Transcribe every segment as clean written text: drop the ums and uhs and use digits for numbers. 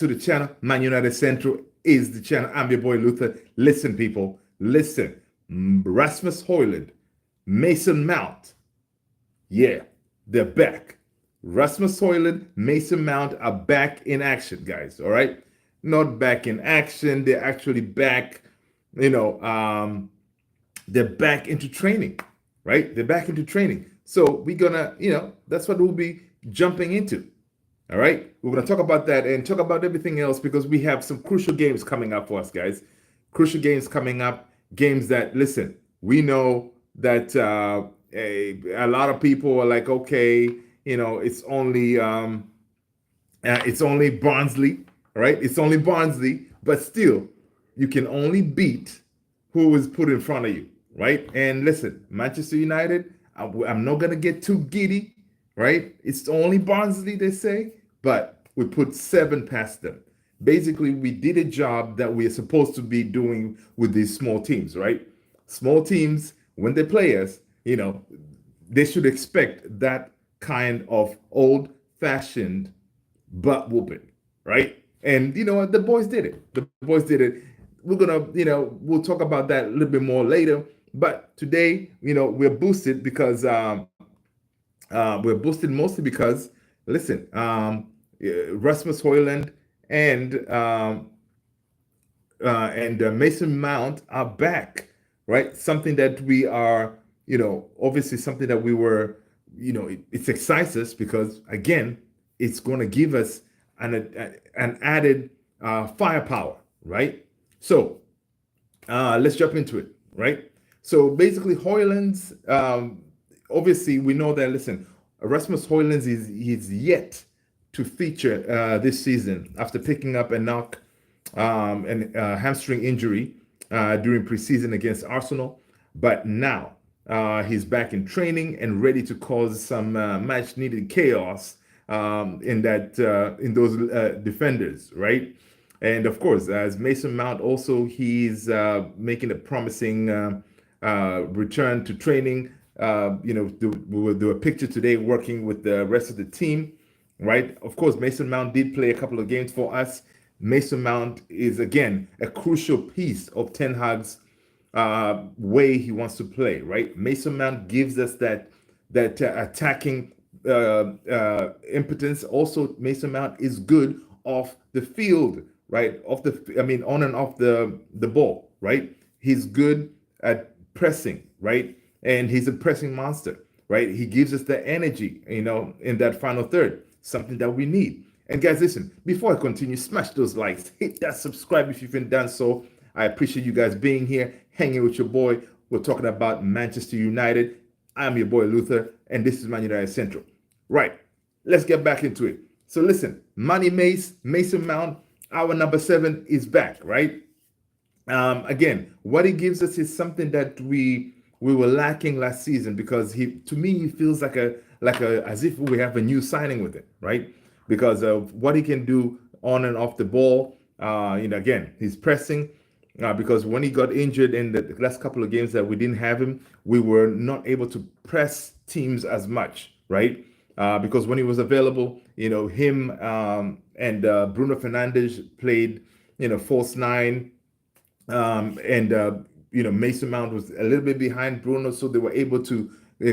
to the channel. Man United Central is the channel. I'm your boy Luther. Listen, people, listen. Rasmus Hojlund, Mason Mount, yeah, they're back. Rasmus Hojlund, Mason Mount are back in action, guys. All right, not back in action. They're actually back. You know, they're back into training, right? They're back into training. So we're gonna, that's what we'll be jumping into. All right, we're going to talk about that and talk about everything else because we have some crucial games coming up for us, guys. Crucial games coming up, games that, listen, we know that a lot of people are like, okay, it's only Barnsley, right? It's only Barnsley, but still, you can only beat who is put in front of you, right? And listen, Manchester United, I'm not going to get too giddy, right? It's only Barnsley, they say, but we put 7 past them. Basically, we did a job that we're supposed to be doing with these small teams, right? Small teams, when they play us, they should expect that kind of old-fashioned butt whooping, right? And you know what? The boys did it. The boys did it. We're gonna, we'll talk about that a little bit more later. But today, we're boosted because we're boosted mostly because, listen, Rasmus Hojlund and Mason Mount are back, right? Something that we are, obviously something that we were, it excites us because again, it's going to give us an added firepower, right? So let's jump into it, right? So basically, Hojlund's obviously we know that. Listen, Rasmus Hojlund is yet to feature this season after picking up a knock and hamstring injury during preseason against Arsenal, but now he's back in training and ready to cause some much-needed chaos in those defenders, right? And of course, as Mason Mount also, he's making a promising return to training. We will do a picture today working with the rest of the team, right? Of course, Mason Mount did play a couple of games for us. Mason Mount is, again, a crucial piece of Ten Hag's way he wants to play, right? Mason Mount gives us that attacking impotence. Also, Mason Mount is good off the field, right? On and off the ball, right? He's good at pressing, right? And he's a pressing monster, right? He gives us the energy, in that final third, something that we need. And guys, listen, before I continue, smash those likes, hit that subscribe if you've been done so. I appreciate you guys being here, hanging with your boy. We're talking about Manchester United. I'm your boy Luther, and this is Man United Central. Right, let's get back into it. So listen, Mason Mount, our number 7 is back, right? Again, what he gives us is something that we were lacking last season because to me, he feels like as if we have a new signing with it, right? Because of what he can do on and off the ball. Again, he's pressing. Because when he got injured in the last couple of games that we didn't have him, we were not able to press teams as much, right? Because when he was available, him and Bruno Fernandes played, false 9, and Mason Mount was a little bit behind Bruno, so they were able to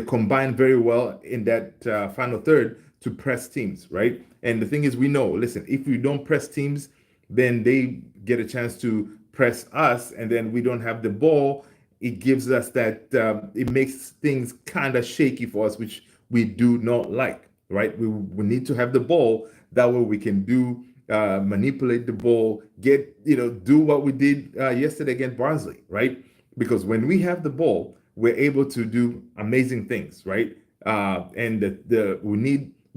combine very well in that final third to press teams, right? And the thing is, we know, listen, if we don't press teams, then they get a chance to press us, and then we don't have the ball. It gives us that, it makes things kind of shaky for us, which we do not like, right? We need to have the ball. That way we can manipulate the ball, do what we did yesterday against Barnsley, right? Because when we have the ball, we're able to do amazing things, right? And we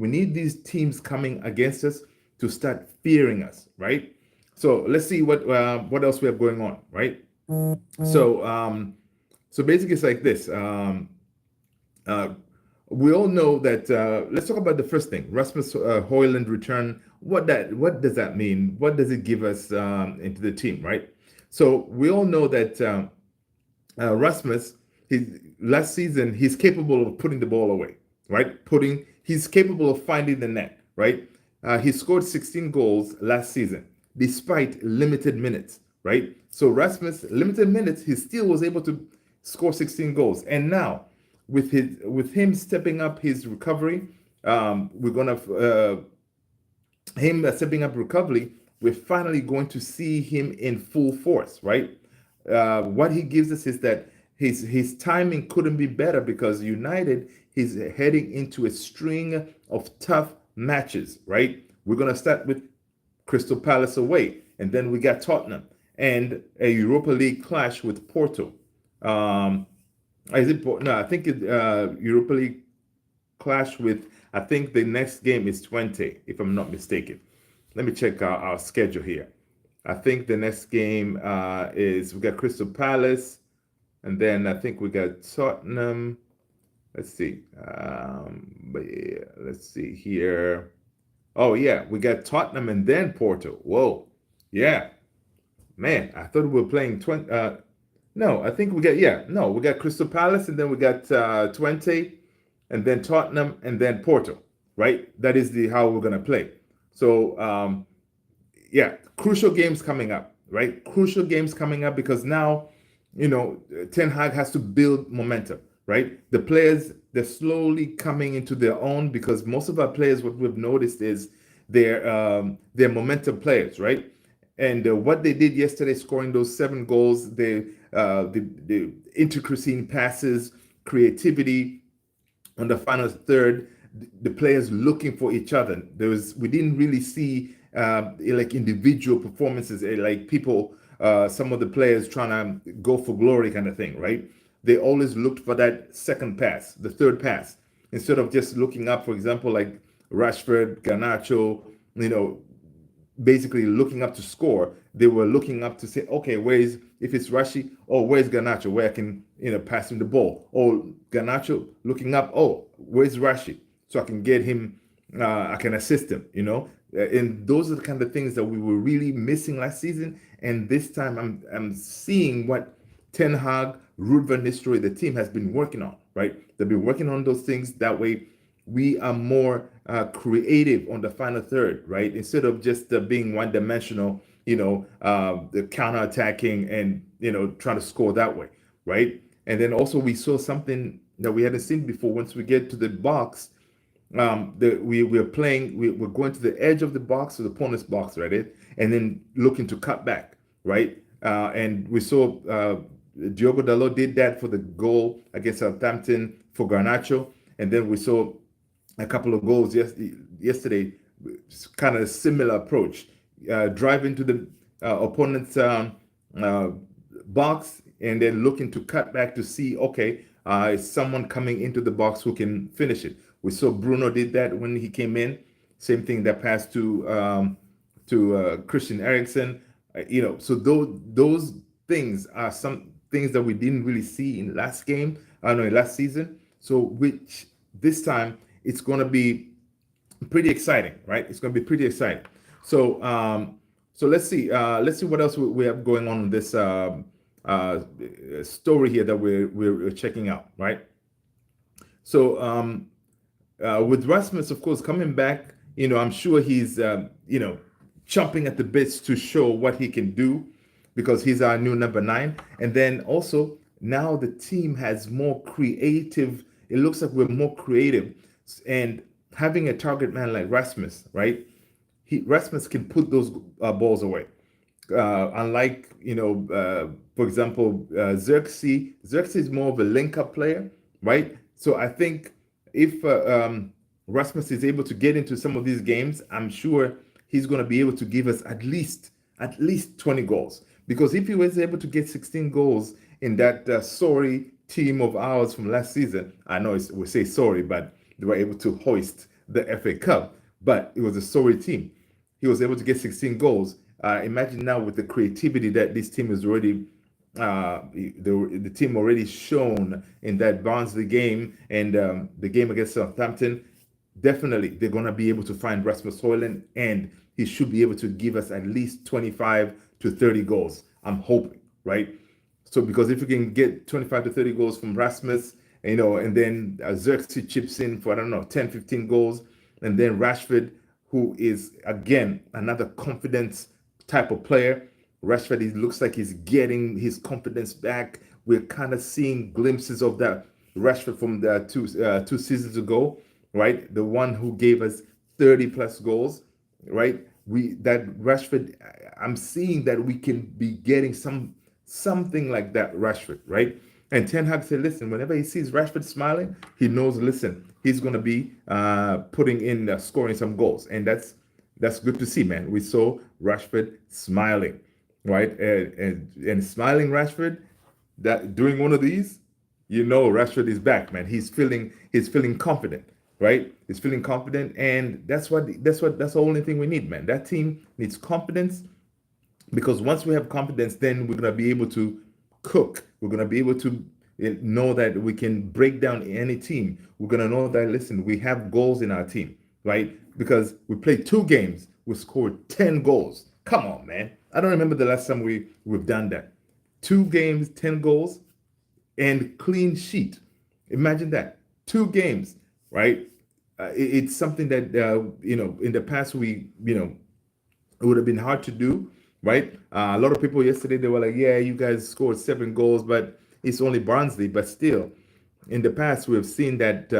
need these teams coming against us to start fearing us, right? So let's see what else we have going on, right? So basically it's like this. We all know that. Let's talk about the first thing: Rasmus Hojlund return. What does that mean? What does it give us into the team, right? So we all know that Rasmus, last season, he's capable of putting the ball away, right? He's capable of finding the net, right? he scored 16 goals last season despite limited minutes, right? So Rasmus, limited minutes, he still was able to score 16 goals. And now, with him stepping up his recovery, we're gonna him stepping up recovery. We're finally going to see him in full force, right? What he gives us is that his timing couldn't be better because United is heading into a string of tough matches, right? We're gonna start with Crystal Palace away, and then we got Tottenham and a Europa League clash with Porto. Um, is it? No, I think it Europa League clash with. I think the next game is 20, if I'm not mistaken. Let me check our schedule here. I think the next game is we got Crystal Palace, and then I think we got Tottenham. Let's see. But yeah, let's see here. Oh yeah, we got Tottenham and then Porto. Whoa, yeah, man. I thought we were playing 20. No, I think we got no, we got Crystal Palace and then we got 20, and then Tottenham and then Porto. Right? That is the how we're gonna play. So yeah, crucial games coming up. Right? Crucial games coming up because now, Ten Hag has to build momentum. Right? The players, they're slowly coming into their own because most of our players, what we've noticed is they're momentum players, right? And what they did yesterday, scoring those 7 goals, the intricacy in passes, creativity on the final third, the players looking for each other. We didn't really see like individual performances, like people, some of the players trying to go for glory kind of thing, right? They always looked for that second pass, the third pass, instead of just looking up, for example, like Rashford, Garnacho, basically looking up to score. They were looking up to say, okay, if it's Rashi, oh, where's Garnacho, where I can, pass him the ball. Or Garnacho looking up, oh, where's Rashi? So I can get him, I can assist him, And those are the kind of things that we were really missing last season. And this time I'm seeing what Ten Hag, Ruud van Nistelrooy, the team has been working on, right? They've been working on those things. That way, we are more creative on the final third, right? Instead of just being one-dimensional, the counter-attacking and trying to score that way, right? And then also we saw something that we hadn't seen before. Once we get to the box, we're going to the edge of the box, to the opponent's box, right? And then looking to cut back, right? And we saw Diogo Dalot did that for the goal against Southampton for Garnacho, and then we saw a couple of goals yesterday, kind of a similar approach, drive into the opponent's box and then looking to cut back to see, okay, is someone coming into the box who can finish it. We saw Bruno did that when he came in. Same thing that passed to Christian Eriksen. So those things are some things that we didn't really see in last season. So which this time it's going to be pretty exciting, right? It's going to be pretty exciting. So let's see what else we have going on in this story here that we're checking out, right? So with Rasmus, of course, coming back, I'm sure he's chomping at the bits to show what he can do because he's our new number 9. And then also now the team has more creative. It looks like we're more creative, and having a target man like Rasmus, right? Rasmus can put those balls away. Unlike, for example, Xerxes. Xerxes is more of a link-up player, right? So I think if Rasmus is able to get into some of these games, I'm sure he's going to be able to give us at least 20 goals. Because if he was able to get 16 goals in that sorry team of ours from last season, I know we say sorry, but they were able to hoist the FA Cup. But it was a sorry team. He was able to get 16 goals. Imagine now with the creativity that this team is already, the team already shown in that Barnsley game and the game against Southampton. Definitely, they're going to be able to find Rasmus Hojlund, and he should be able to give us at least 25 to 30 goals. I'm hoping, right? So because if we can get 25 to 30 goals from Rasmus, and then Xerxes chips in for, I don't know, 10, 15 goals, and then Rashford, who is again another confidence type of player. Rashford, he looks like he's getting his confidence back. We're kind of seeing glimpses of that Rashford from the two seasons ago, right? The one who gave us 30 plus goals, right? We that Rashford, I'm seeing that we can be getting something like that Rashford, right? And Ten Hag said, listen, whenever he sees Rashford smiling, he knows, listen, he's going to be putting in, scoring some goals. And that's good to see, man. We saw Rashford smiling, right? And smiling Rashford, that doing one of these, Rashford is back, man. He's feeling confident, right? He's feeling confident, and that's the only thing we need, man. That team needs confidence, because once we have confidence, then we're gonna be able to cook. We're gonna be able to know that we can break down any team. We're gonna know that, listen, we have goals in our team, right? Because we played 2 games, we scored 10 goals. Come on, man. I don't remember the last time we've done that. 2 games, 10 goals, and clean sheet. Imagine that. 2 games, right? It's something that in the past it would have been hard to do, right? A lot of people yesterday, they were like, "Yeah, you guys scored 7 goals, but it's only Barnsley." But still, in the past, we have seen that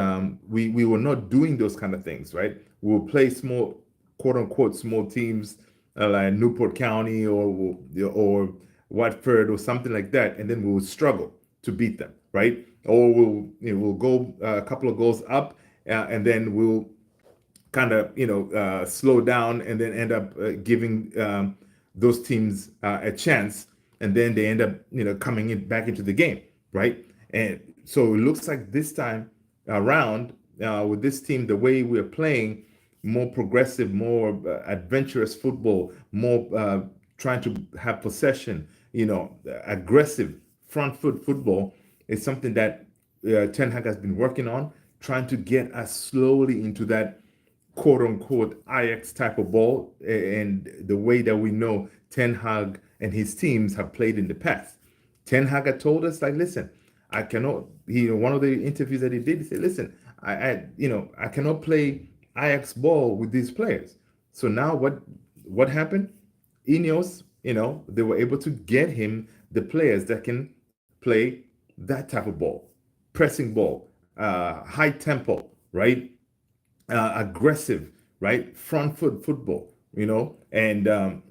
we were not doing those kind of things, right? We'll play small, quote unquote, small teams like Newport County or Watford or something like that, and then we'll struggle to beat them, right? Or we'll go a couple of goals up, and then we'll kind of slow down, and then end up giving those teams a chance, and then they end up coming in back into the game, right? And so it looks like this time around, with this team, the way we're playing, more progressive, more adventurous football, more trying to have possession, aggressive front foot football, is something that Ten Hag has been working on, trying to get us slowly into that quote unquote Ajax type of ball, and the way that we know Ten Hag and his teams have played in the past. Ten Hag had told us, like, listen, I cannot. One of the interviews that he did, he said, listen, I cannot play Ajax ball with these players. So now what happened? Ineos, they were able to get him the players that can play that type of ball, pressing ball, high tempo, right? Aggressive, right? Front foot football, and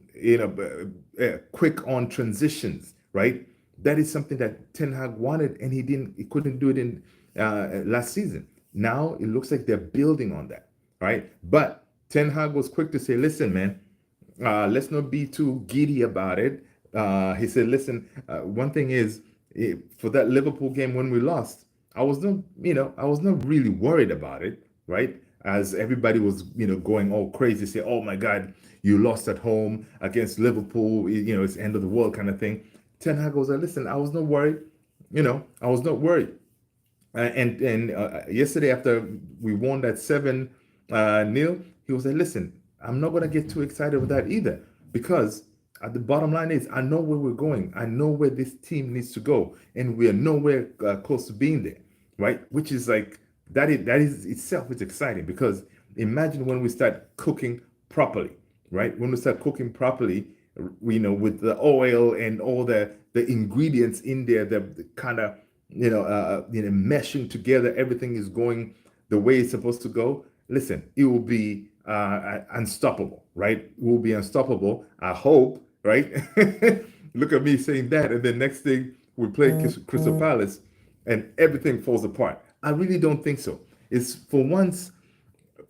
quick on transitions, right? That is something that Ten Hag wanted, and he couldn't do it in last season. Now it looks like they're building on that, right? But Ten Hag was quick to say, "Listen, man, let's not be too giddy about it." He said, "Listen, one thing is, for that Liverpool game when we lost, I was not really worried about it, right? As everybody was, going all crazy, say, 'Oh my God, you lost at home against Liverpool. It's the end of the world,' kind of thing." Ten Hag was like, "Listen, I was not worried. I was not worried." And yesterday, after we won that 7-0, he was like, "Listen, I'm not gonna get too excited with that either, because the bottom line is, I know where we're going. I know where this team needs to go, and we are nowhere close to being there, right?" Which is like that is itself is exciting, because imagine when we start cooking properly, right? When we start cooking properly, with the oil and all the ingredients in there, the kind of meshing together, everything is going the way it's supposed to go. Listen, it will be unstoppable, right? It will be unstoppable. I hope, right? Look at me saying that, and then next thing we play Crystal Palace, and everything falls apart. I really don't think so. It's for once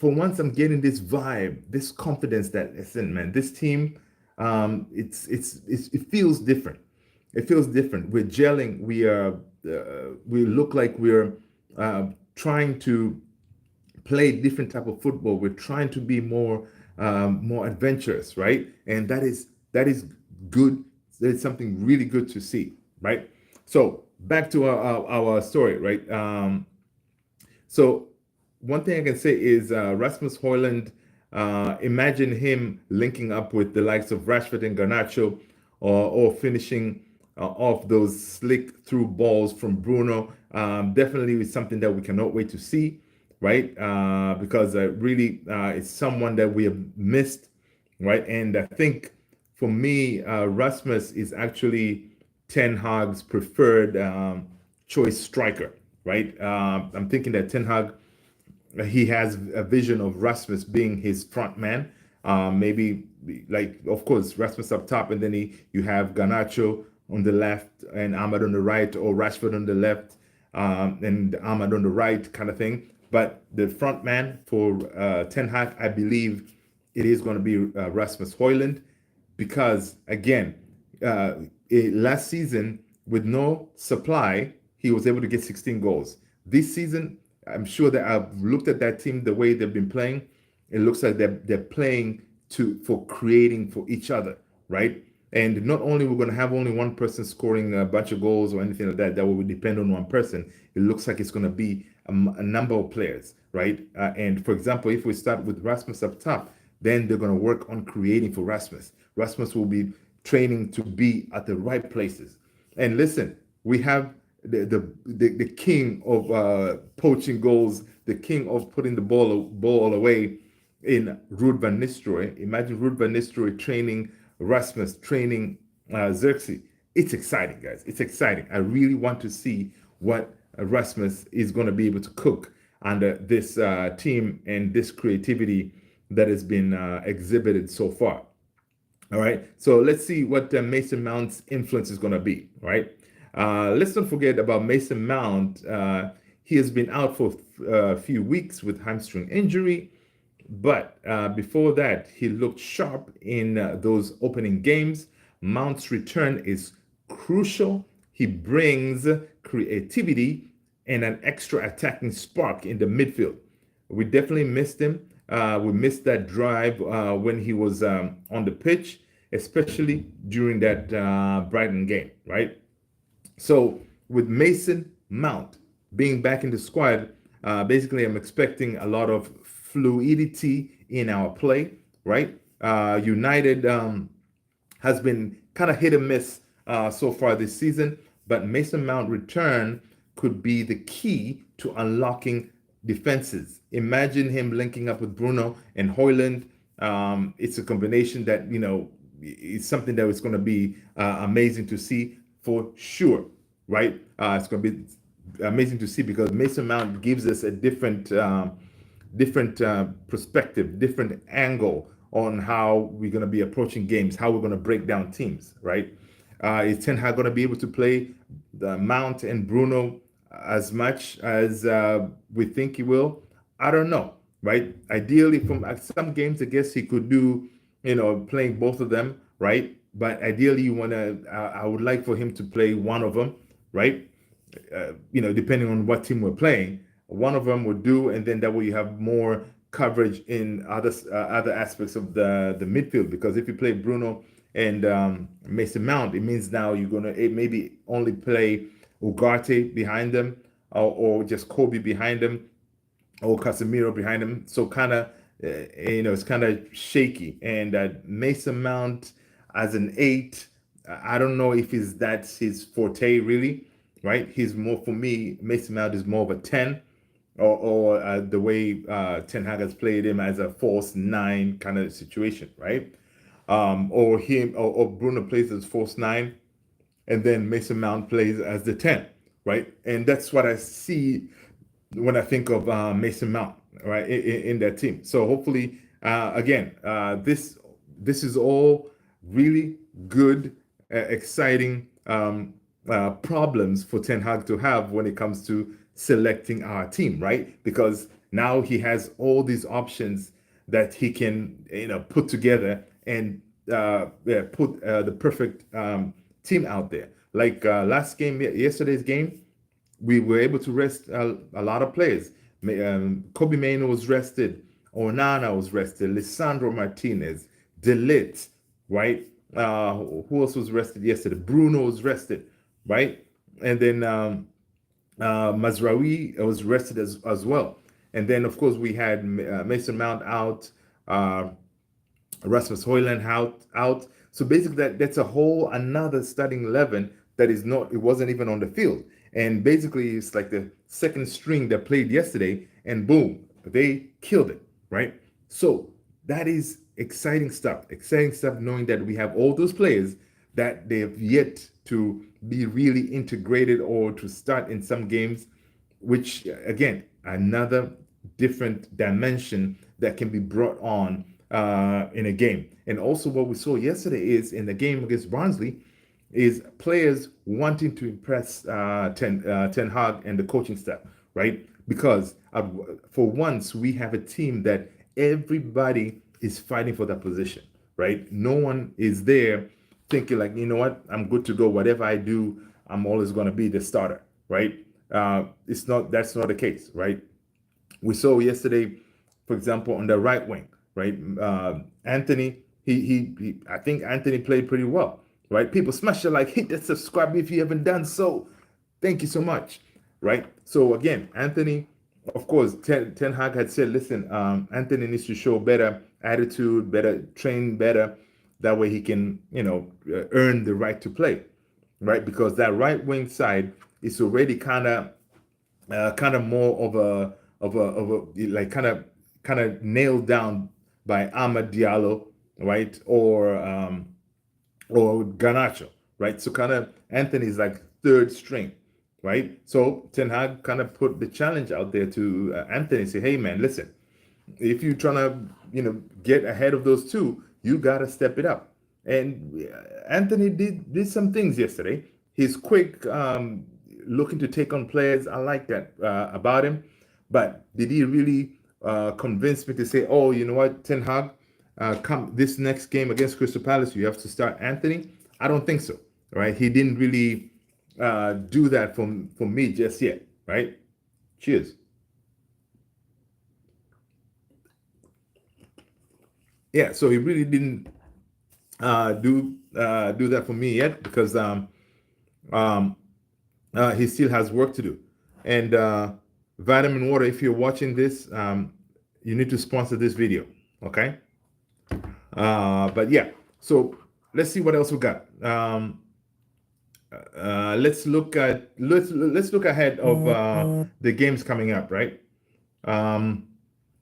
I'm getting this vibe, this confidence that, listen, man, this team, it feels different. It feels different. We're gelling. We look like we're trying to play different type of football. We're trying to be more adventurous, right? And that is good. That is something really good to see, right? So back to our story, right? So one thing I can say is Rasmus Hojlund. Imagine him linking up with the likes of Rashford and Garnacho, or finishing off those slick through balls from Bruno. Definitely is something that we cannot wait to see. right? Because really, it's someone that we have missed, right? And I think for me, Rasmus is actually Ten Hag's preferred choice striker, right? I'm thinking that Ten Hag, he has a vision of Rasmus being his front man. Maybe like, of course, Rasmus up top, and then you have Garnacho on the left and Ahmad on the right, or Rashford on the left and Ahmad on the right, kind of thing. But the front man for Ten Hag, I believe it is going to be Rasmus Hojlund, because again, uh, last season with no supply, he was able to get 16 goals. This season, I'm sure that I've looked at that team, the way they've been playing. It looks like they're playing for creating for each other, right? And not only we're going to have only one person scoring a bunch of goals or anything like that, that will depend on one person. It looks like it's going to be a number of players, right? And for example, if we start with Rasmus up top, then they're going to work on creating for Rasmus. Rasmus will be training to be at the right places. And listen, we have the king of poaching goals, the king of putting the ball away in Ruud van Nistelrooy. Imagine Ruud van Nistelrooy training Rasmus, training Xerxes. It's exciting, guys. It's exciting. I really want to see what Rasmus is going to be able to cook under this team and this creativity that has been exhibited so far. All right. So let's see what Mason Mount's influence is going to be. Right. Let's not forget about Mason Mount. He has been out for a few weeks with hamstring injury, but before that, he looked sharp in those opening games. Mount's return is crucial. He brings creativity and an extra attacking spark in the midfield. We definitely missed him. We missed that drive when he was on the pitch, especially during that Brighton game, right? So with Mason Mount being back in the squad, basically I'm expecting a lot of fluidity in our play, right? United has been kind of hit and miss so far this season, but Mason Mount return could be the key to unlocking defenses. Imagine him linking up with Bruno and Hojlund. It's a combination that, is something that is going to be amazing to see for sure, right? It's going to be amazing to see because Mason Mount gives us a different perspective, different angle on how we're going to be approaching games, how we're going to break down teams, right? Is Ten Hag going to be able to play the Mount and Bruno as much as we think he will? I don't know, right? Ideally, from some games, I guess he could do, playing both of them, right? But ideally, you want to. I would like for him to play one of them, right? Depending on what team we're playing, one of them would do, and then that way you have more coverage in other aspects of the midfield. Because if you play Bruno and Mason Mount, it means now you're gonna maybe only play Ugarte behind them, or just Kobe behind them, or Casemiro behind them. So kind of, it's kind of shaky. And Mason Mount as an 8, I don't know if that's his forte really, right? He's more, for me, Mason Mount is more of a 10, or the way Ten Hag has played him as a false 9 kind of situation, right? Or him, or Bruno plays as false 9, and then Mason Mount plays as the 10, right? And that's what I see when I think of Mason Mount, right, in that team. So hopefully, again, this is all really good, exciting problems for Ten Hag to have when it comes to selecting our team, right? Because now he has all these options that he can, put together and put the perfect team out there. Like yesterday's game, we were able to rest a lot of players. Kobe Mainoo was rested, Onana was rested, Lisandro Martinez, De Ligt, right? Who else was rested yesterday? Bruno was rested, right? And then Mazraoui was rested as well. And then, of course, we had Mason Mount out, Rasmus Hojlund out. So basically, that's a whole another starting 11 that is not. It wasn't even on the field. And basically, it's like the second string that played yesterday, and boom, they killed it, right? So that is exciting stuff. Exciting stuff knowing that we have all those players that they have yet to be really integrated or to start in some games, which again, another different dimension that can be brought on in a game. And also, what we saw yesterday is in the game against Barnsley, is players wanting to impress Ten Hag and the coaching staff, right? Because for once we have a team that everybody is fighting for that position, right? No one is there thinking like, you know what, I'm good to go. Whatever I do, I'm always going to be the starter, right? It's not. That's not the case, right? We saw yesterday, for example, on the right wing, right? Anthony, I think Anthony played pretty well, right? People smash it like, hit that subscribe if you haven't done so. Thank you so much, right? So again, Anthony, of course, Ten Hag had said, listen, Anthony needs to show better attitude, better train better. That way he can, earn the right to play, right? Because that right wing side is already kind of more of a like kind of nailed down by Ahmad Diallo, right? Or Garnacho, right? So kind of Anthony's like third string, right? So Ten Hag kind of put the challenge out there to Anthony, say, hey man, listen, if you're trying to get ahead of those two, you got to step it up. And Anthony did some things yesterday. He's quick, looking to take on players. I like that about him. But did he really convince me to say, oh, you know what, Ten Hag, come this next game against Crystal Palace, you have to start Anthony? I don't think so, right? He didn't really do that for me just yet, right? Cheers. Yeah, so he really didn't do that for me yet because um, he still has work to do. And Vitamin Water, if you're watching this, you need to sponsor this video, okay? But yeah, so let's see what else we got. Let's look ahead of the games coming up, right? Um,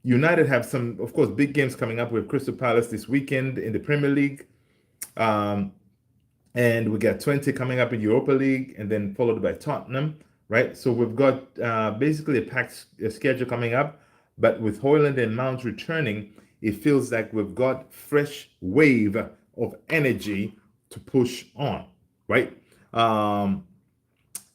United have some, of course, big games coming up with Crystal Palace this weekend in the Premier League. Um, and we got 20 coming up in Europa League, and then followed by Tottenham, right? So we've got basically a packed schedule coming up, but with Hojlund and Mount returning, it feels like we've got fresh wave of energy to push on, right?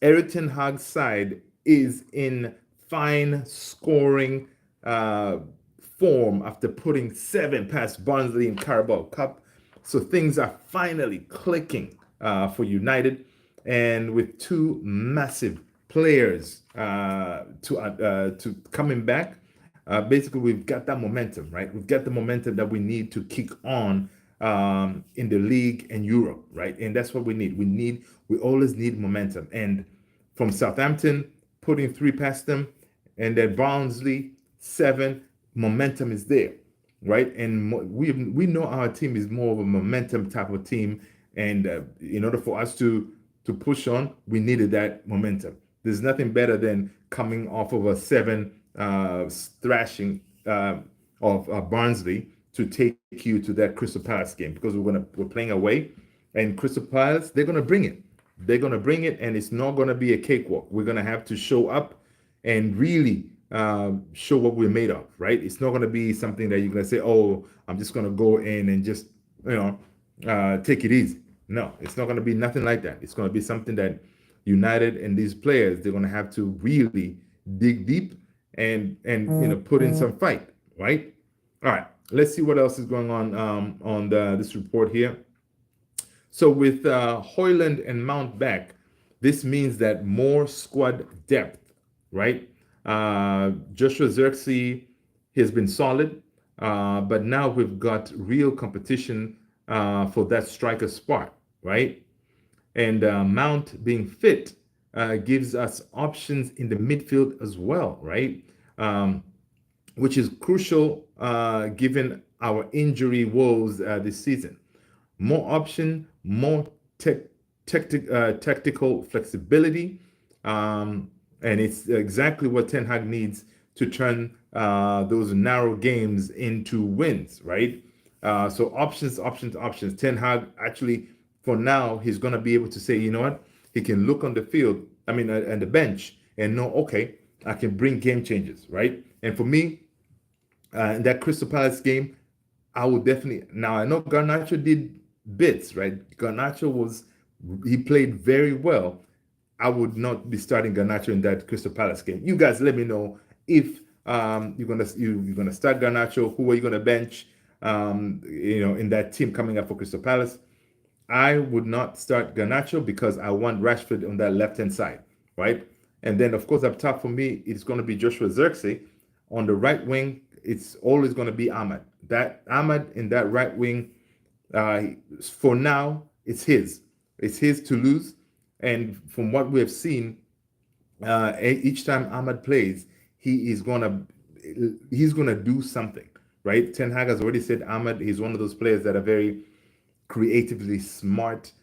Erik ten Hag's side is in fine scoring form after putting 7 past Barnsley in Carabao Cup. So things are finally clicking for United, and with two massive players to coming back, basically we've got that momentum, right? We've got the momentum that we need to kick on in the league and Europe, right? And that's what we need. We always need momentum. And from Southampton, putting 3 past them, and then Barnsley 7, momentum is there, right? And we know our team is more of a momentum type of team, and in order for us to push on, we needed that momentum. There's nothing better than coming off of a 7 thrashing of Barnsley to take you to that Crystal Palace game, because we're playing away, and Crystal Palace, they're gonna bring it. They're gonna bring it, and it's not gonna be a cakewalk. We're gonna have to show up and really show what we're made of, right? It's not gonna be something that you're gonna say, "Oh, I'm just gonna go in and just take it easy." No, it's not gonna be nothing like that. It's gonna be something that United and these players, they're gonna have to really dig deep and put in some fight, right? All right, let's see what else is going on this report here. So with Hojlund and Mount back, this means that more squad depth, right? Joshua Xerxes has been solid, but now we've got real competition for that striker spot, right? And Mount being fit gives us options in the midfield as well, right? Which is crucial given our injury woes this season. More option, more tactical flexibility, And it's exactly what Ten Hag needs to turn those narrow games into wins, right? So options, options, options. Ten Hag actually, for now, he's going to be able to say, you know what? He can look on the field, and the bench, and know, okay, I can bring game changes, right? And for me, in that Crystal Palace game, I would definitely. Now I know Garnacho did bits, right? Garnacho he played very well. I would not be starting Garnacho in that Crystal Palace game. You guys, let me know if you're gonna start Garnacho. Who are you gonna bench? In that team coming up for Crystal Palace. I would not start Garnacho because I want Rashford on that left hand side, right? And then, of course, up top for me, it's going to be Joshua Zirkzee. On the right wing, it's always going to be Ahmad. That Ahmad in that right wing, uh, for now, it's his. It's his to lose. And from what we have seen, each time Ahmad plays, he is gonna do something, right? Ten Hag has already said Ahmad is one of those players that are very creatively smart,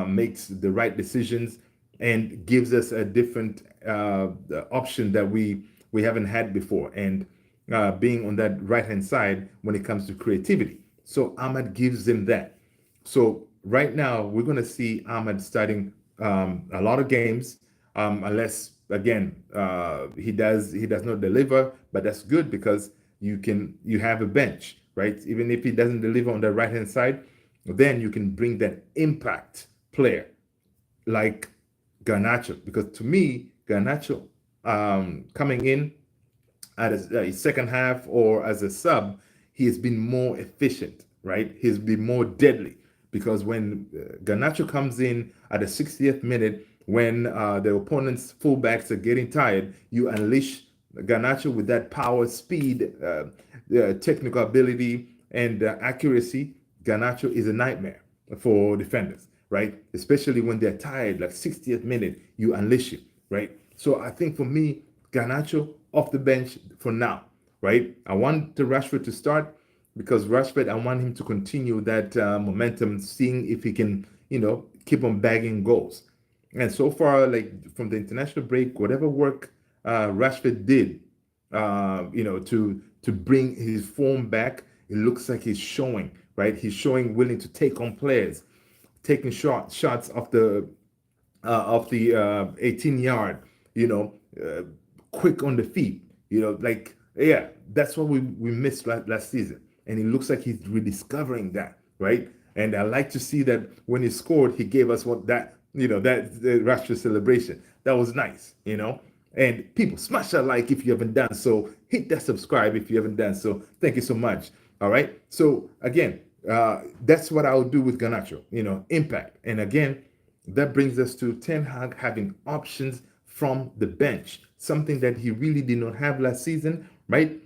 makes the right decisions, and gives us a different option that we haven't had before. And being on that right hand side when it comes to creativity, so Ahmad gives them that. So right now we're going to see Ahmad starting a lot of games, unless again he does not deliver, but that's good because you have a bench, right? Even if he doesn't deliver on the right hand side, then you can bring that impact player like Garnacho, because to me Garnacho, coming in at a second half or as a sub, he has been more efficient, right? He's been more deadly because when Garnacho comes in at the 60th minute, when the opponent's fullbacks are getting tired, you unleash Garnacho with that power, speed, technical ability, and accuracy. Garnacho is a nightmare for defenders, right? Especially when they're tired, like 60th minute, you unleash him, right? So I think for me, Garnacho off the bench for now, right? I want the Rashford to start because Rashford, I want him to continue that momentum, seeing if he can, keep on bagging goals. And so far, like from the international break, whatever work Rashford did, to bring his form back, it looks like he's showing, right? He's showing willing to take on players, taking shots off the 18 yard, you know, uh, quick on the feet, like, yeah, that's what we missed last season. And it looks like he's rediscovering that, right? And I like to see that when he scored, he gave us that the Rashford celebration. That was nice, And people, smash that like if you haven't done so. Hit that subscribe if you haven't done so. Thank you so much. All right. So again, that's what I would do with Garnacho, impact. And again, that brings us to Ten Hag having options from the bench, something that he really did not have last season, right?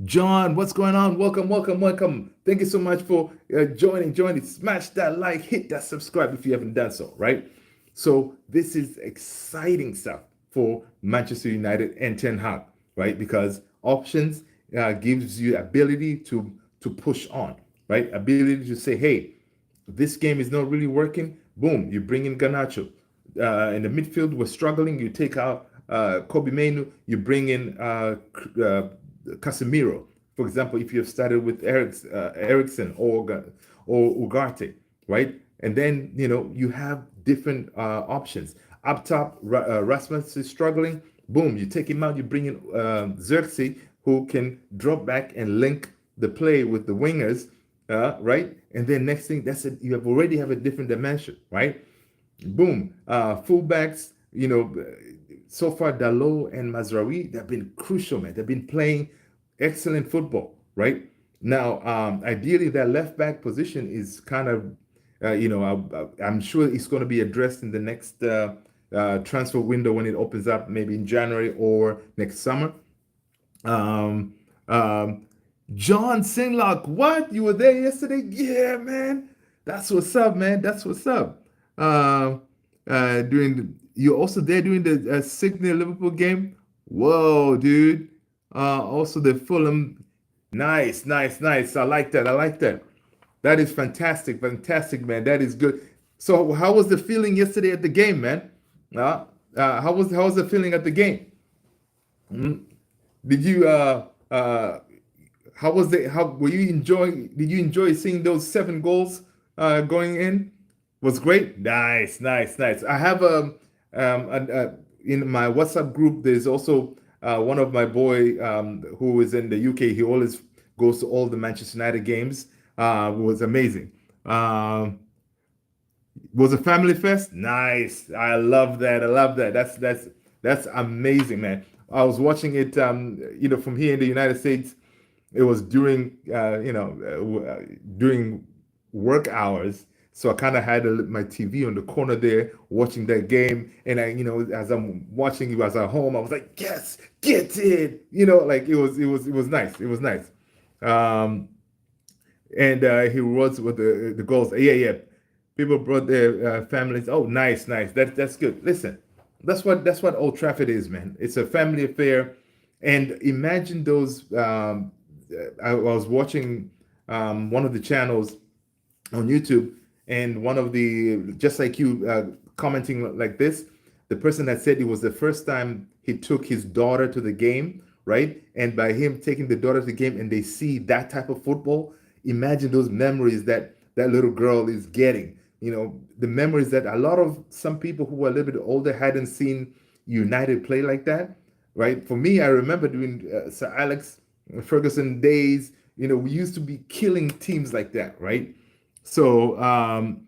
John, what's going on? Welcome, welcome, welcome. Thank you so much for joining. Smash that like, hit that subscribe if you haven't done so, right? So this is exciting stuff for Manchester United and Ten Hag, right? Because options gives you ability to push on, right? Ability to say, hey, this game is not really working. Boom, you bring in Garnacho. In the midfield, we're struggling. You take out Kobe Mainu. You bring in Casemiro. For example, if you have started with Ericsson or Ugarte, right? And then you have different options. Up top, Rasmus is struggling. Boom, you take him out. You bring in Xerxes, who can drop back and link the play with the wingers, right? And then next thing, that's it. You already have a different dimension, right? Boom. Fullbacks, so far Dalot and Mazraoui, they've been crucial, man. They've been playing excellent football, right? Now, ideally, that left back position is kind of, I'm sure it's going to be addressed in the next transfer window when it opens up, maybe in January or next summer. Um, um, John Sinlock, what? You were there yesterday? Yeah, man. That's what's up, man. That's what's up. You're also there during the City Liverpool game? Whoa, dude. Also the Fulham. Nice, nice, nice. I like that. I like that. That is fantastic, fantastic, man. That is good. So, how was the feeling yesterday at the game, man? How was the feeling at the game? Did you how was it? How were you enjoying? Did you enjoy seeing those 7 goals going in? Was great. Nice, nice, nice. I have in my WhatsApp group. There's also one of my boy who is in the UK. He always goes to all the Manchester United games. Was amazing. Was a family fest. Nice. I love that. I love that. That's amazing, man. I was watching it, from here in the United States. It was during during work hours, so I kind of had my TV on the corner there watching that game. And as I'm watching it as at home, I was like, yes, get it. Like it was nice. It was nice. Um, and he was with the goals. Yeah, yeah. People brought their families. Oh, nice, nice. That's good. Listen, that's what Old Trafford is, man. It's a family affair. And imagine those. I was watching one of the channels on YouTube, and one of the, just like you, commenting like this, the person that said it was the first time he took his daughter to the game, right? And by him taking the daughter to the game, and they see that type of football, imagine those memories that that little girl is getting. The memories that a lot of some people who were a little bit older hadn't seen United play like that, right? For me, I remember doing Sir Alex Ferguson days. We used to be killing teams like that, right? So I'm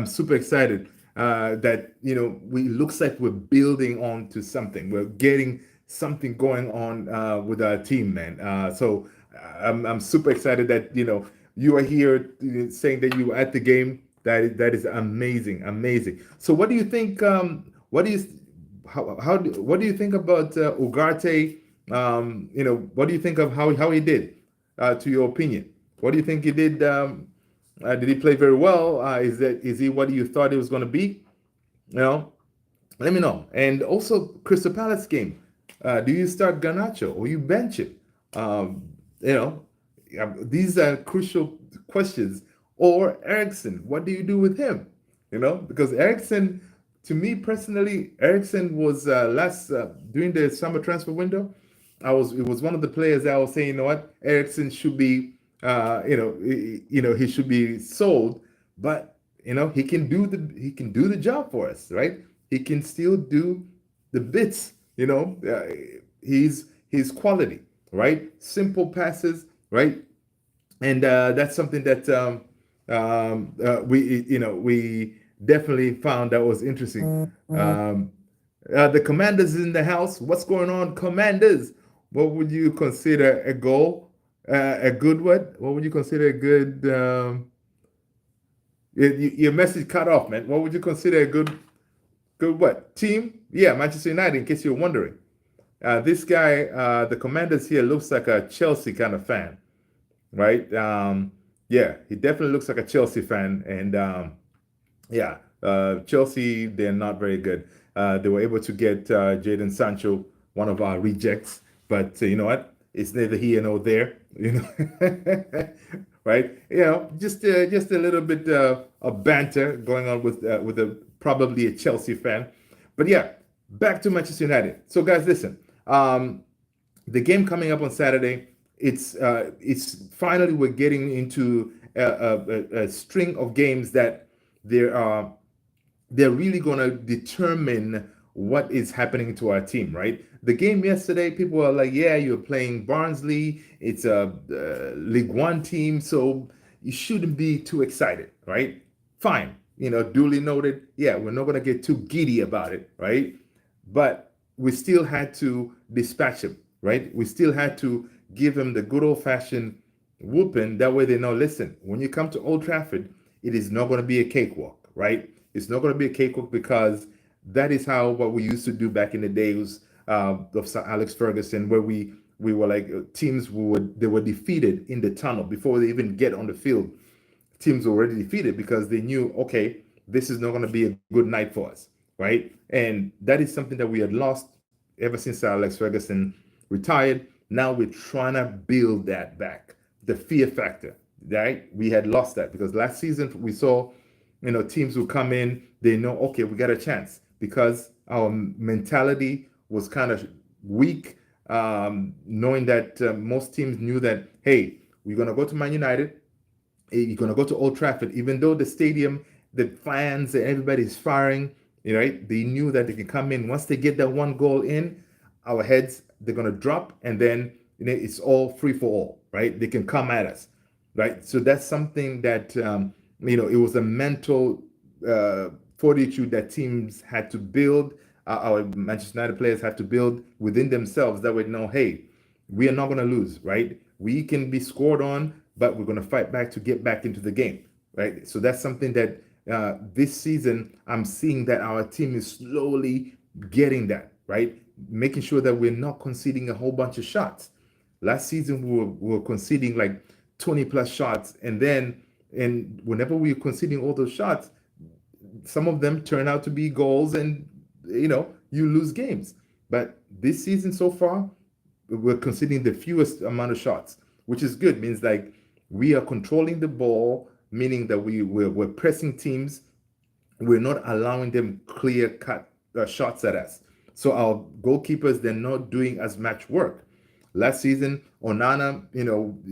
super excited that we looks like we're building on to something. We're getting something going on with our team, man. So I'm super excited that you are here saying that you were at the game. That is amazing, amazing. So what do you think? What do you what do you think about Ugarte? What do you think of how he did? To your opinion, what do you think he did? Did he play very well? Is he what you thought he was going to be? You know, Let me know. And also, Crystal Palace game. Do you start Garnacho or you bench him? Um, you know, these are crucial questions. Or Ericsson, what do you do with him? Because Ericsson, to me personally, Ericsson was last during the summer transfer window. It was one of the players that I was saying, Ericsson should be, he should be sold, but he can do the job for us, right? He can still do the bits, he's quality, right? Simple passes, right? And that's something that we definitely found that was interesting. The Commanders in the house. What's going on, Commanders? What would you consider a goal? A good what? What would you consider a good? Your message cut off, man. What would you consider a good what team? Yeah, Manchester United. In case you're wondering, this guy, the Commanders here, looks like a Chelsea kind of fan, right? Yeah, he definitely looks like a Chelsea fan, and yeah, Chelsea, they're not very good. They were able to get Jadon Sancho, one of our rejects, but you know what? It's neither here nor there. Right? Just a little bit of banter going on with probably a Chelsea fan. But yeah, back to Manchester United. So guys, listen. The game coming up on Saturday. It's finally we're getting into a string of games that there are they're really going to determine what is happening to our team, right? The game yesterday, people are like, yeah, you're playing Barnsley. It's a League One team, so you shouldn't be too excited, right? Fine, duly noted. Yeah, we're not going to get too giddy about it, right? But we still had to dispatch him, right? We still had to give him the good old fashioned whooping. That way they know, listen, when you come to Old Trafford, it is not going to be a cakewalk, right? It's not going to be a cakewalk because that is how what we used to do back in the days of Sir Alex Ferguson, where we were like teams they were defeated in the tunnel before they even get on the field. Teams were already defeated because they knew, okay, this is not going to be a good night for us, right? And that is something that we had lost ever since Sir Alex Ferguson retired. Now we're trying to build that back. The fear factor, right? We had lost that because last season we saw teams will come in, they know, okay, we got a chance because our mentality was kind of weak, knowing that most teams knew that, hey, we're going to go to Man United, you're going to go to Old Trafford, even though the stadium, the fans, everybody's firing, right? They knew that they can come in. Once they get that one goal in, our heads, they're going to drop, and then it's all free for all, right? They can come at us, right? So that's something that, it was a mental fortitude that teams had to build. Our Manchester United players had to build within themselves that would know, hey, we are not going to lose, right? We can be scored on, but we're going to fight back to get back into the game, right? So that's something that this season I'm seeing that our team is slowly getting that, right? Making sure that we're not conceding a whole bunch of shots. Last season we were conceding like 20 plus shots, and whenever we were conceding all those shots, some of them turn out to be goals, and you lose games. But this season so far, we're conceding the fewest amount of shots, which is good. Means like we are controlling the ball, meaning that we're pressing teams. We're not allowing them clear cut shots at us. So our goalkeepers, they're not doing as much work. Last season, Onana,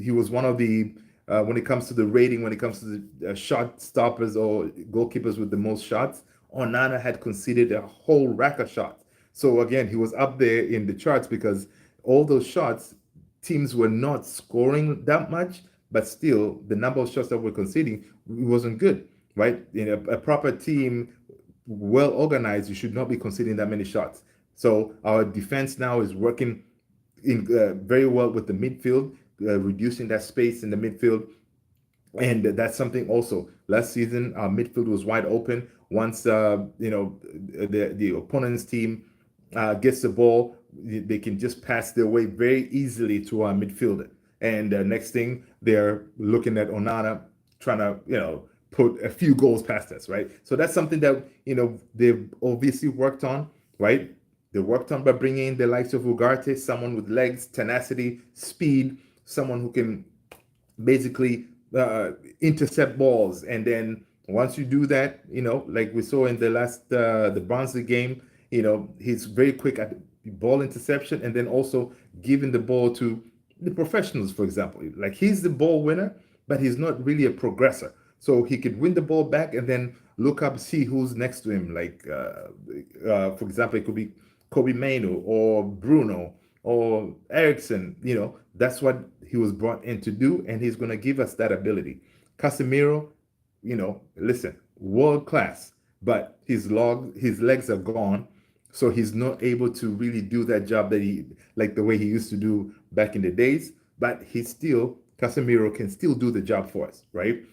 he was one of the when it comes to the rating, when it comes to the shot stoppers or goalkeepers with the most shots, Onana had conceded a whole rack of shots. So again, he was up there in the charts because all those shots, teams were not scoring that much, but still the number of shots that we're conceding wasn't good, right? In a proper team, well organized, you should not be conceding that many shots. So our defense now is working in very well with the midfield, reducing that space in the midfield. And that's something also. Last season, our midfield was wide open. Once the opponent's team gets the ball, they can just pass their way very easily to our midfielder. And next thing, they're looking at Onana trying to put a few goals past us, right? So that's something that they've obviously worked on, right? They worked on by bringing in the likes of Ugarte, someone with legs, tenacity, speed, someone who can basically intercept balls. And then once you do that, like we saw in the last the Barnsley game, he's very quick at ball interception, and then also giving the ball to the professionals, for example. Like he's the ball winner, but he's not really a progressor. So he could win the ball back and then look up, see who's next to him. Like, for example, it could be Kobe Mainu or Bruno or Ericsson. That's what he was brought in to do, and he's going to give us that ability. Casemiro, listen, world class, but his legs are gone, so he's not able to really do that job that he like the way he used to do back in the days. But Casemiro can still do the job for us, right?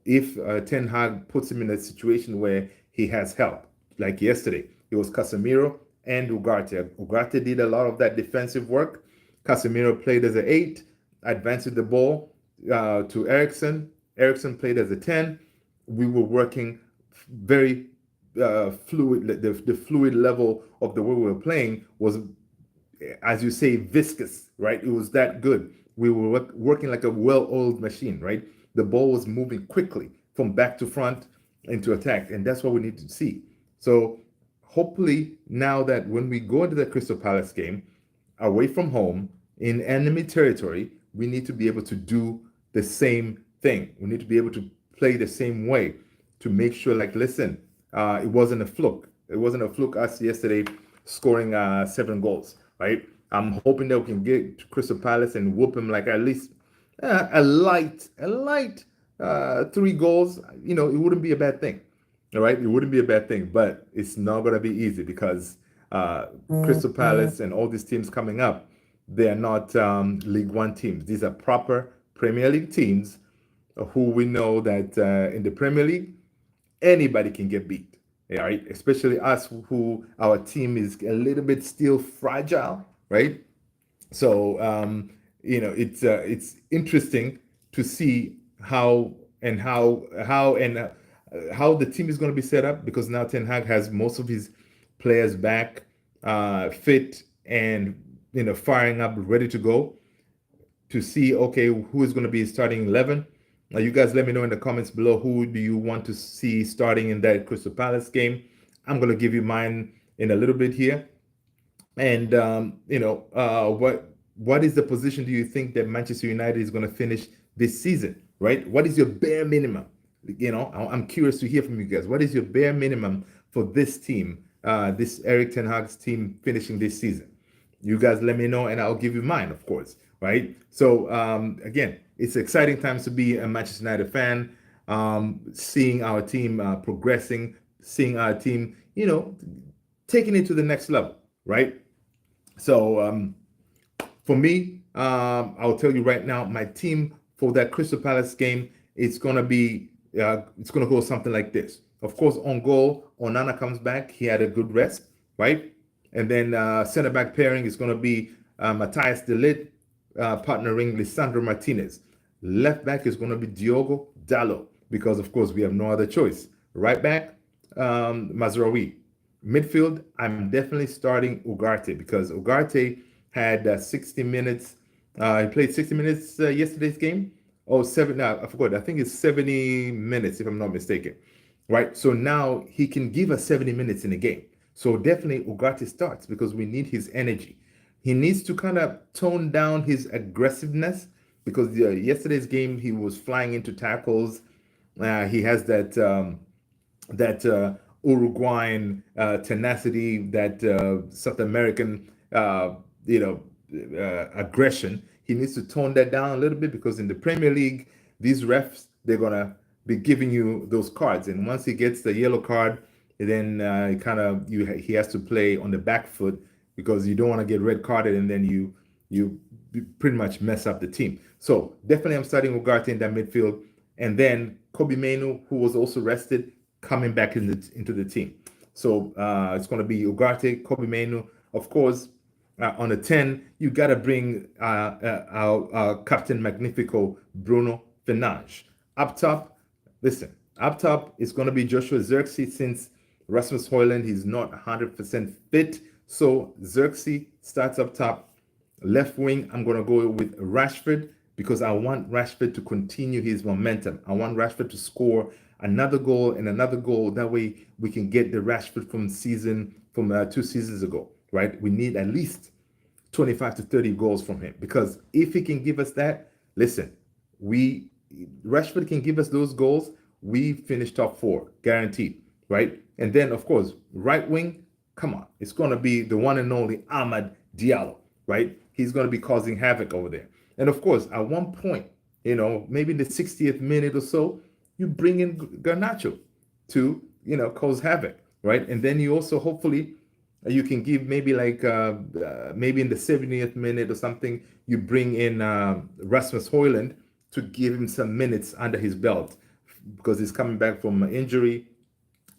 If Ten Hag puts him in a situation where he has help, like yesterday, it was Casemiro and Ugarte. Ugarte did a lot of that defensive work. Casemiro played as an 8, advanced the ball to Ericsson. Ericsson played as a 10. We were working very fluid. The fluid level of the way we were playing was, as you say, viscous, right? It was that good. We were working like a well-oiled machine, right? The ball was moving quickly from back to front into attack, and that's what we need to see. So hopefully now that when we go into the Crystal Palace game, away from home, in enemy territory, we need to be able to do the same thing. We need to be able to play the same way to make sure, like, listen, it wasn't a fluke. It wasn't a fluke us yesterday scoring 7 goals, right? I'm hoping that we can get to Crystal Palace and whoop him like at least a light 3 goals. It wouldn't be a bad thing. All right, it wouldn't be a bad thing, but it's not going to be easy because Crystal Palace and all these teams coming up, they are not League One teams. These are proper Premier League teams who we know that in the Premier League, anybody can get beat. Right, especially us who our team is a little bit still fragile, right? So it's interesting to see how the team is going to be set up because now Ten Hag has most of his players back, fit and firing up, ready to go. To see, okay, who is going to be starting 11. You guys let me know in the comments below, who do you want to see starting in that Crystal Palace game. I'm going to give you mine in a little bit here. And what is the position do you think that Manchester United is going to finish this season? Right? What is your bare minimum? I'm curious to hear from you guys. What is your bare minimum for this team, this Eric Ten Hag's team finishing this season? You guys let me know, and I'll give you mine, of course. Right? So again, it's exciting times to be a Manchester United fan. Seeing our team progressing, seeing our team, taking it to the next level. Right? So for me, I'll tell you right now, my team for that Crystal Palace game, it's gonna go something like this. Of course, on goal, Onana comes back. He had a good rest, right? And then center back pairing is gonna be Matthias De Ligt partnering Lisandro Martinez. Left back is gonna be Diogo Dalot because of course we have no other choice. Right back, Mazraoui. Midfield, I'm definitely starting Ugarte because Ugarte had 60 minutes. He played 60 minutes yesterday's game. Oh, seven. No, I forgot. I think it's 70 minutes, if I'm not mistaken. Right. So now he can give us 70 minutes in a game. So definitely Ugarte starts because we need his energy. He needs to kind of tone down his aggressiveness because yesterday's game he was flying into tackles. He has that Uruguayan tenacity, that South American, aggression. He needs to tone that down a little bit because in the Premier League, these refs, they're gonna be giving you those cards, and once he gets the yellow card, then he has to play on the back foot because you don't want to get red carded, and then you pretty much mess up the team. So definitely, I'm starting Ugarte in that midfield, and then Kobe Mainu, who was also rested, coming back into the team. So it's going to be Ugarte, Kobe Mainu. Of course, on the 10, you got to bring our Captain Magnifico, Bruno Fernandes. Up top, listen, up top is going to be Joshua Zirkzee since Rasmus Hojlund, he's not 100% fit. So Zirkzee starts up top. Left wing, I'm going to go with Rashford because I want Rashford to continue his momentum. I want Rashford to score another goal and another goal. That way we can get the Rashford from 2 seasons ago, right? We need at least 25 to 30 goals from him because if he can give us that, listen, Rashford can give us those goals, we finish top 4, guaranteed, right? And then, of course, right wing, come on, it's going to be the one and only Amad Diallo, right? He's going to be causing havoc over there. And of course, at one point, maybe in the 60th minute or so, you bring in Garnacho to, cause havoc, right? And then you also hopefully you can give maybe maybe in the 70th minute or something, you bring in Rasmus Hojlund to give him some minutes under his belt because he's coming back from an injury.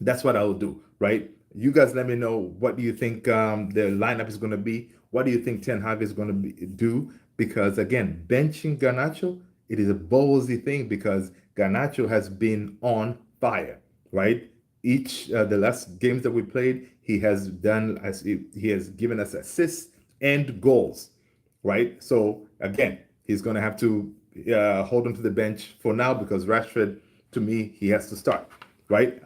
That's what I'll do, right? You guys let me know, what do you think the lineup is going to be? What do you think Ten Hag is going to do? Because again, benching Garnacho, it is a ballsy thing because Garnacho has been on fire, right? The last games that we played, he has given us assists and goals, right? So again, he's going to have to hold him to the bench for now because Rashford, to me, he has to start, right?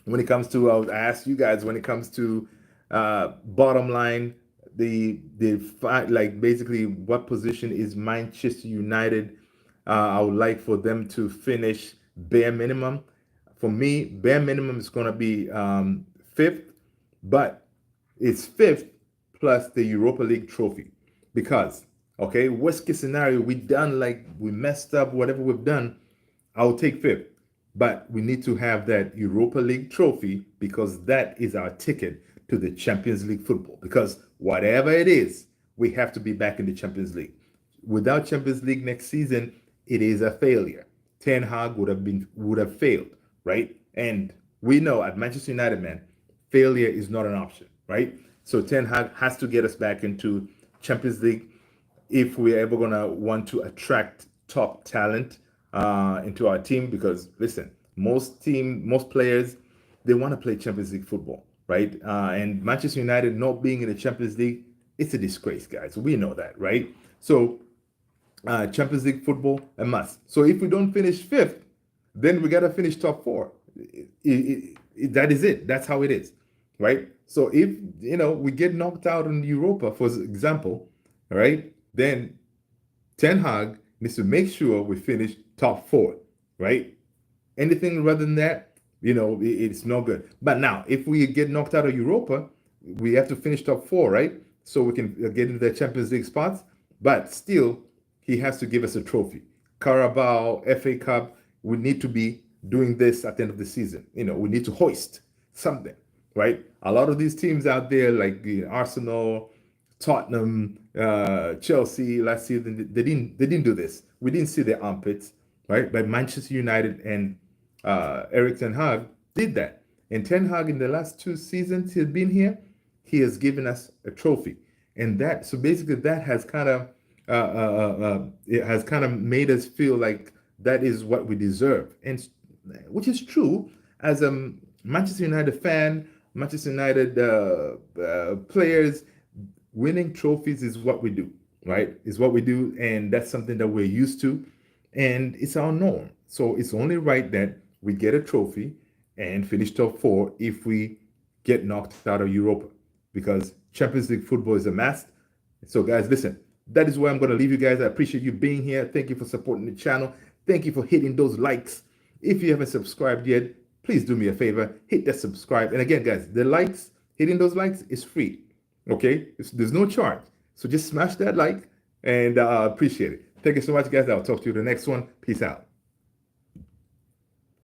When it comes to, I asked you guys, when it comes to bottom line, basically what position is Manchester United? I would like for them to finish bare minimum. For me, bare minimum is going to be 5th, but it's 5th plus the Europa League trophy. Because, okay, worst case scenario, we messed up, whatever we've done, I'll take 5th. But we need to have that Europa League trophy because that is our ticket to the Champions League football. Because whatever it is, we have to be back in the Champions League. Without Champions League next season, it is a failure. Ten Hag would have failed, right? And we know at Manchester United, man, failure is not an option, right? So Ten Hag has to get us back into Champions League if we're ever gonna want to attract top talent into our team. Because listen, most players, they want to play Champions League football, right? And Manchester United not being in the Champions League, it's a disgrace, guys. We know that, right? So Champions League football a must. So if we don't finish fifth, then we gotta finish top four. That is it. That's how it is, right? So if we get knocked out in Europa, for example, right, then Ten Hag needs to make sure we finish top four, right? Anything rather than that, it's no good. But now, if we get knocked out of Europa, we have to finish top four, right? So we can get into the Champions League spots. But still, he has to give us a trophy. Carabao, FA Cup, we need to be doing this at the end of the season. We need to hoist something, right? A lot of these teams out there, like Arsenal, Tottenham, Chelsea last season, they didn't do this. We didn't see their armpits, right? But Manchester United and Eric Ten Hag did that. And Ten Hag in the last 2 seasons he's been here, he has given us a trophy, and so basically that has kind of it has kind of made us feel like that is what we deserve, and which is true. As a Manchester United fan, Manchester United players, winning trophies is what we do, right? Is what we do, and that's something that we're used to, and it's our norm. So it's only right that we get a trophy and finish top four if we get knocked out of Europa, because Champions League football is a must. So, guys, listen, that is where I'm going to leave you guys. I appreciate you being here. Thank you for supporting the channel. Thank you for hitting those likes. If you haven't subscribed yet, please do me a favor, hit that subscribe. And again, guys, the likes, hitting those likes is free. Okay? There's no charge. So just smash that like, and I appreciate it. Thank you so much, guys. I'll talk to you in the next one. Peace out.